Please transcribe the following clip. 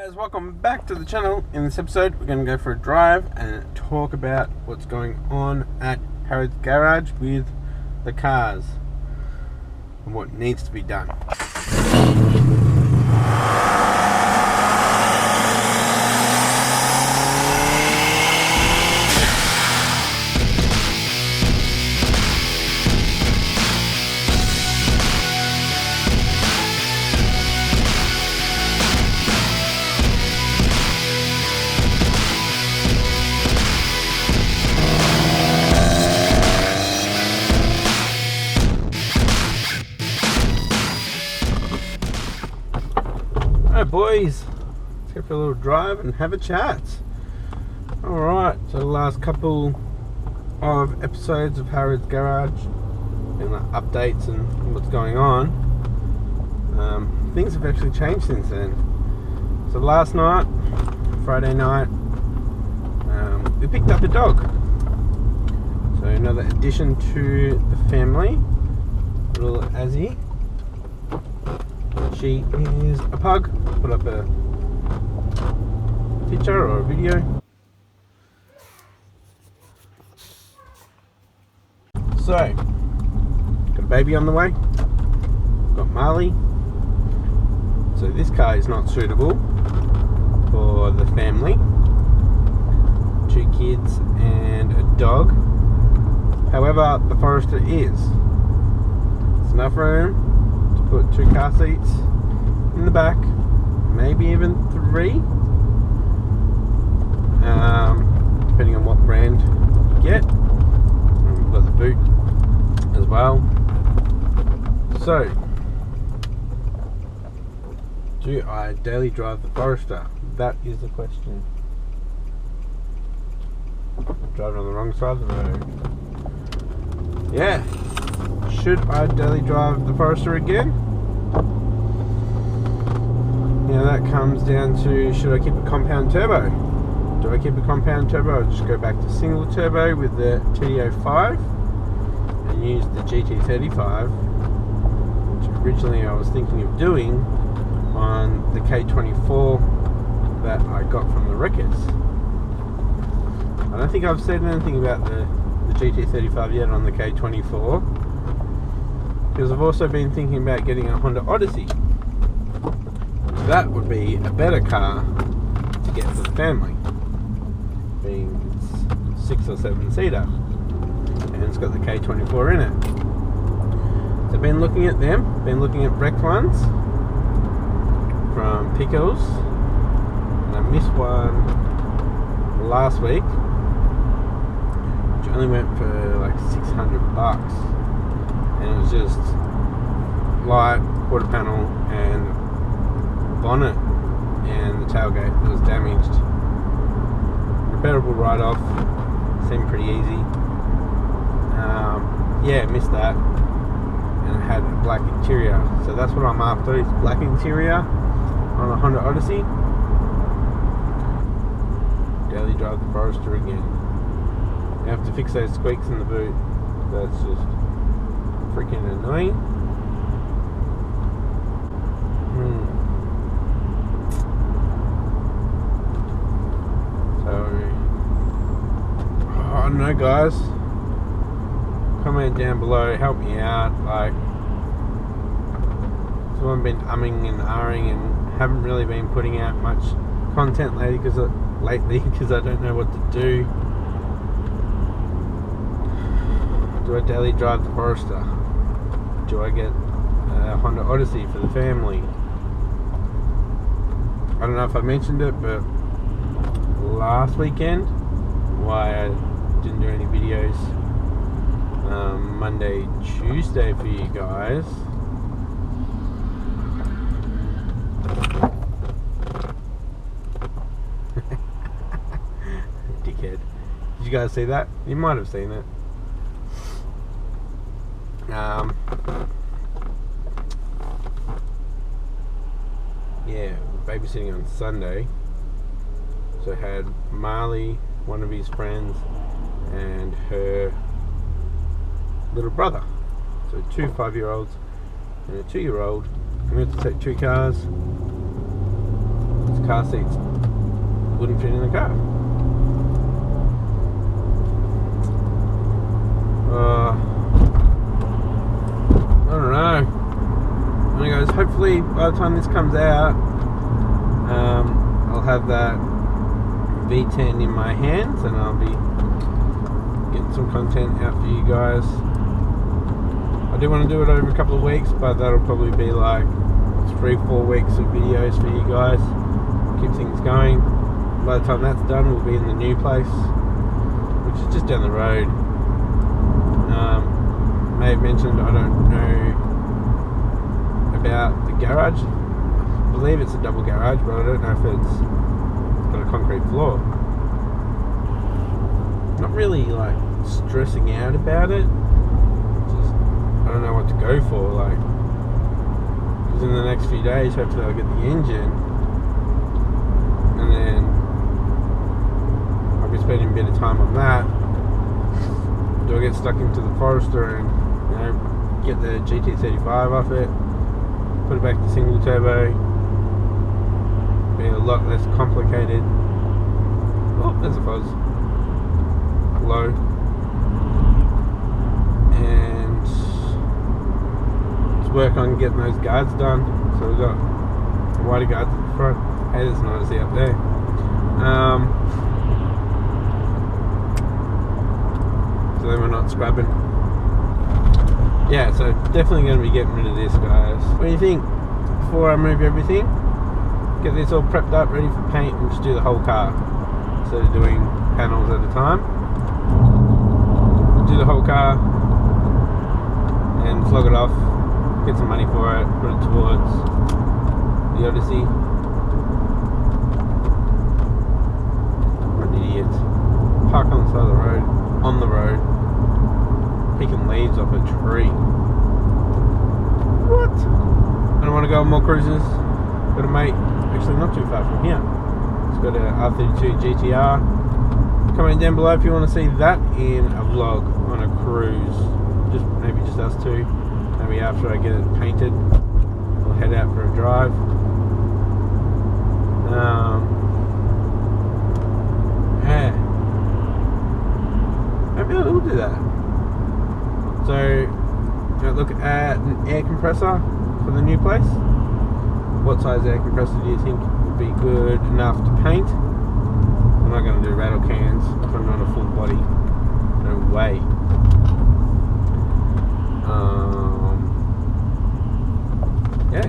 Guys, welcome back to the channel. In this episode we're going to go for a drive and talk about what's going on at Harrods Garage with the cars and what needs to be done. Alright boys, let's go for a little drive and have a chat. Alright, so the last couple of episodes of Harrods Garage and the updates and what's going on, things have actually changed since then. So last night, Friday night, we picked up a dog. So another addition to the family, little Azzy. She is a pug. Put up a picture or a video. So, got a baby on the way. Got Marley. So this car is not suitable for the family. 2 kids and a dog. However, the Forester is. There's enough room to put 2 car seats in the back, maybe even 3, depending on what brand you get. And we've got the boot as well. So, do I daily drive the Forester? That is the question. I'm driving on the wrong side of the road. Yeah. Should I daily drive the Forester again? Now that comes down to, should I keep a compound turbo? Do I keep a compound turbo or just go back to single turbo with the TD05 and use the GT35, which originally I was thinking of doing on the K24 that I got from the wreckers. I don't think I've said anything about the GT35 yet on the K24, because I've also been thinking about getting a Honda Odyssey. That would be a better car to get for the family, being it's 6 or 7 seater and it's got the K24 in it. So I've been looking at them, been looking at wrecked ones from Pickles, and I missed one last week which only went for like $600, and it was just light, quarter panel and bonnet, and the tailgate was damaged. Repairable write-off, seemed pretty easy. Yeah, missed that, and it had a black interior, so that's what I'm after, is black interior on a Honda Odyssey. Daily drive the Forester again. You have to fix those squeaks in the boot. That's just freaking annoying. I don't know, guys. Comment down below, help me out. Like, so I've been umming and ahhing and haven't really been putting out much content lately because I don't know what to do. Do I daily drive the Forester? Do I get a Honda Odyssey for the family? I don't know if I mentioned it, but last weekend, why I didn't do any videos Monday, Tuesday for you guys. Dickhead. Did you guys see that? You might have seen it. Yeah, babysitting on Sunday. So I had Marley, one of his friends, and her little brother. So 2 5-year-olds and a 2-year-old. And we had to take 2 cars. It's car seats wouldn't fit in the car. I don't know. Anyways, hopefully by the time this comes out, I'll have that V10 in my hands and I'll be getting some content out for you guys. I do want to do it over a couple of weeks, but that'll probably be like 3-4 weeks of videos for you guys. Keep things going. By the time that's done, we'll be in the new place, which is just down the road. May have mentioned, I don't know about the garage. I believe it's a double garage, but I don't know if it's got a concrete floor. Not really like stressing out about it. Just I don't know what to go for. Like, because in the next few days, hopefully I'll get the engine, and then I'll be spending a bit of time on that. Do I get stuck into the Forester and, you know, get the GT35 off it, put it back to single turbo, be a lot less complicated. Oh, there's a fuzz. Low. And just work on getting those guards done. So we've got wider guards at the front. Hey, there's an Odyssey up there. So then we're not scrubbing. Yeah, so definitely going to be getting rid of this, guys. What do you think? Before I move everything, get this all prepped up, ready for paint, and just do the whole car instead of doing panels at a time. Do the whole car and flog it off, get some money for it, put it towards the Odyssey. What an idiot. Park on the side of the road, on the road, picking leaves off a tree. What? I don't want to go on more cruises. Got a mate, actually not too far from here. It's got a R32 GTR. Comment down below if you want to see that in a vlog on a cruise. Maybe just us two. Maybe after I get it painted, we'll head out for a drive. Yeah. Maybe I will do that. So, look at an air compressor for the new place. What size air compressor do you think would be good enough to paint? I'm not going to do rattle cans if I'm not a full body. No way. Yeah.